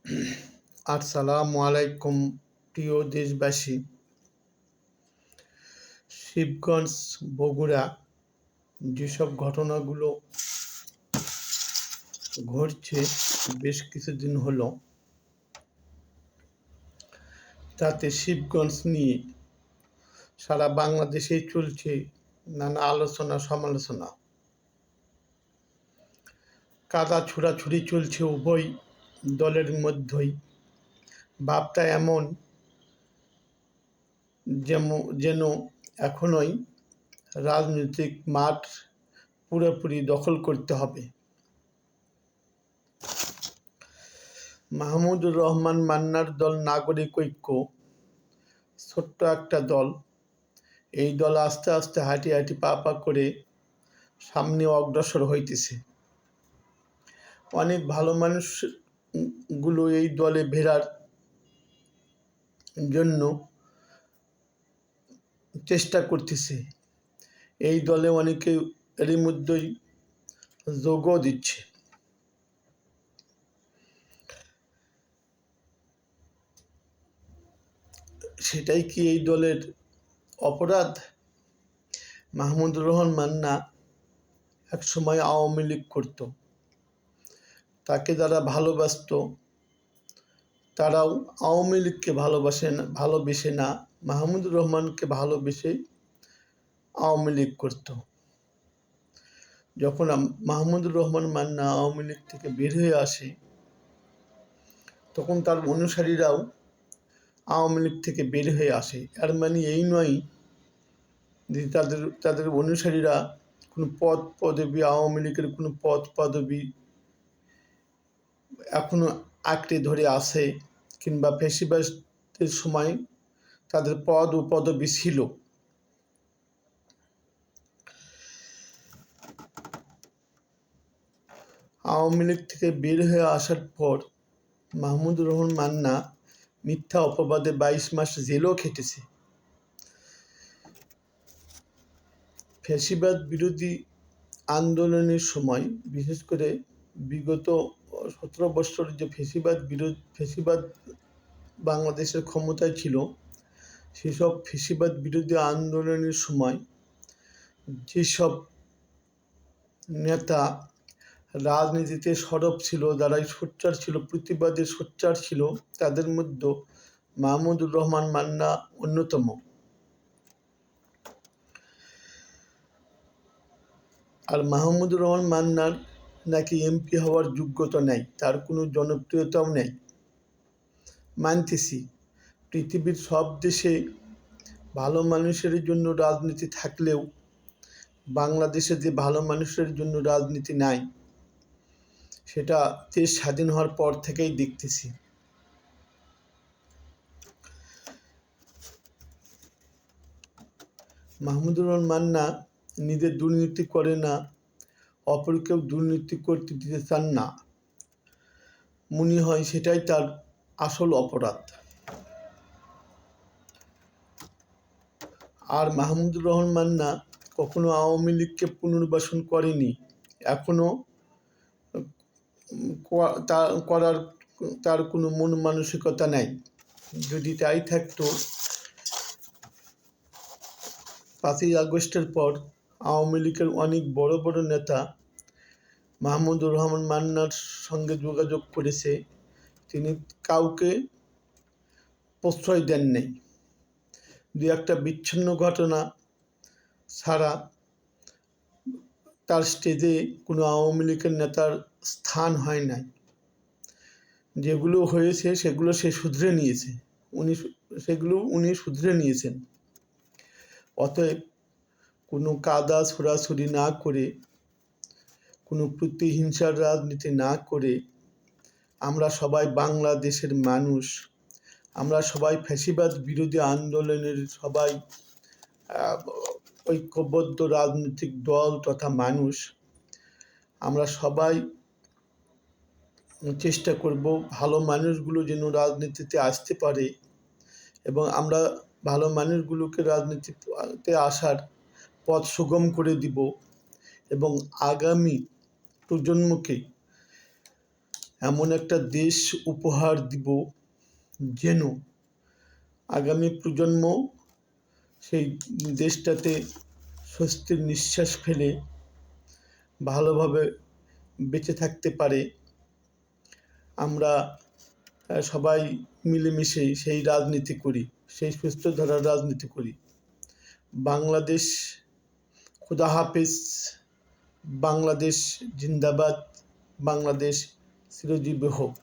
আসসালামু আলাইকুম প্রিয় দেশবাসী। শিবগঞ্জ বগুড়া যেসব ঘটনাগুলো ঘটছে বেশ কিছুদিন হলো, তাতে শিবগঞ্জ নিয়ে সারা বাংলাদেশেই চলছে নানা আলোচনা সমালোচনা। কাদা ছুড়াছুড়ি চলছে উভয় দলের মধ্যেই। ভাবটা এমন যেন এখনই রাজনৈতিক মাঠ পুরোপুরি দখল করতে হবে। মাহমুদুর রহমান মান্নার দল নাগরিক ঐক্য ছোট্ট একটা দল। এই দল আস্তে আস্তে হাঁটি হাঁটি পা পা করে সামনে অগ্রসর হইতেছে। অনেক ভালো মানুষগুলো এই দলে ভেড়ার জন্য চেষ্টা করতেছে। এই দলে অনেকে এরই মধ্যেই যোগও দিচ্ছে। সেটাই কি এই দলের অপরাধ? মাহমুদুর রহমান মান্না একসময় আওয়ামী লীগ করত। তাকে যারা ভালোবাসত তারাও আওয়ামী লীগকে ভালোবেসে না, মাহমুদুর রহমানকে ভালোবেসে আওয়ামী লীগ করত। যখন মাহমুদুর রহমান মান্না আওয়ামী লীগ থেকে বের হয়ে আসে, তখন তার অনুসারীরাও আওয়ামী লীগ থেকে বের হয়ে আসে। এর মানে এই নয় যে তাদের অনুসারীরা কোনো পদ পদবি, আওয়ামী লীগের কোনো পদ পদবি এখনো আঁকড়ে ধরে আছে, কিংবা ফ্যাসিবাদের সময় তাদের পদ ও পদবি ছিল। আওয়ামী লীগ থেকে বের হয়ে আসার পর মাহমুদুর রহমান মান্না মিথ্যা অপবাদে 22 মাস জেলও খেটেছে। ফ্যাসিবাদ বিরোধী আন্দোলনের সময়, বিশেষ করে বিগত 17 বছর যে ফ্যাসিবাদ বাংলাদেশের ক্ষমতায় ছিল, সেসব ফ্যাসিবাদ বিরোধী আন্দোলনের সময় যেসব নেতা রাজনীতিতে সরব ছিল, যারাই সোচ্চার ছিল, প্রতিবাদে সোচ্চার ছিল, তাদের মধ্যে মাহমুদুর রহমান মান্না অন্যতম। আর মাহমুদুর রহমান মান্নার নাকি এমপি হওয়ার যোগ্যতা নেই, তার কোনো জনপ্রিয়তাও নেই। মানতেছি, পৃথিবীর সব দেশে ভালো মানুষের জন্য রাজনীতি থাকলেও বাংলাদেশে যে ভালো মানুষের জন্য রাজনীতি নাই, সেটা দেশ স্বাধীন হওয়ার পর থেকেই দেখতেছি। মাহমুদুর রহমান মান্না নিজে দুর্নীতি করে না, অপরকেও দুর্নীতি করতে দিতে চান না। মনে হয় সেটাই তার আসল অপরাধ। আর মাহমুদুর রহমান মান্না কখনো আওয়ামী লীগকে পুনর্বাসন করেনি, এখনো করার তার কোনো মন মানসিকতা নাই। যদি তাই থাকতো, 5ই আগস্টের পর আওয়ামী লীগের অনেক বড় বড় নেতা মাহমুদুর রহমান মান্নার সঙ্গে যোগাযোগ করেছে, তিনি কাউকে প্রশ্রয় দেন নাই। দু একটা বিচ্ছিন্ন ঘটনা ছাড়া তার স্টেজে কোনো আওয়ামী লীগের নেতার স্থান হয় নাই। যেগুলো হয়েছে সেগুলো উনি শুধরে নিয়েছেন। অতএব কোনো কাদা ছোড়াছুড়ি না করে, কোনো প্রতিহিংসার রাজনীতি না করে, আমরা সবাই বাংলাদেশের মানুষ, আমরা সবাই ফ্যাসিবাদ বিরোধী আন্দোলনের সবাই ঐক্যবদ্ধ রাজনৈতিক দল তথা মানুষ। আমরা সবাই চেষ্টা করব ভালো মানুষগুলো যেন রাজনীতিতে আসতে পারে, এবং আমরা ভালো মানুষগুলোকে রাজনীতিতে আসার পথ সুগম করে দিব, এবং আগামী প্রজন্মকে এমন একটা দেশ উপহার দিব যেন আগামী প্রজন্ম সেই দেশটাতে স্বস্তির নিঃশ্বাস ফেলে ভালোভাবে বেঁচে থাকতে পারে। আমরা সবাই মিলেমিশে সেই রাজনীতি করি, সেই সুস্থ ধারার রাজনীতি করি। বাংলাদেশ খুদা হাফেজ, বাংলাদেশ জিন্দাবাদ, বাংলাদেশ চিরজীবী হোক।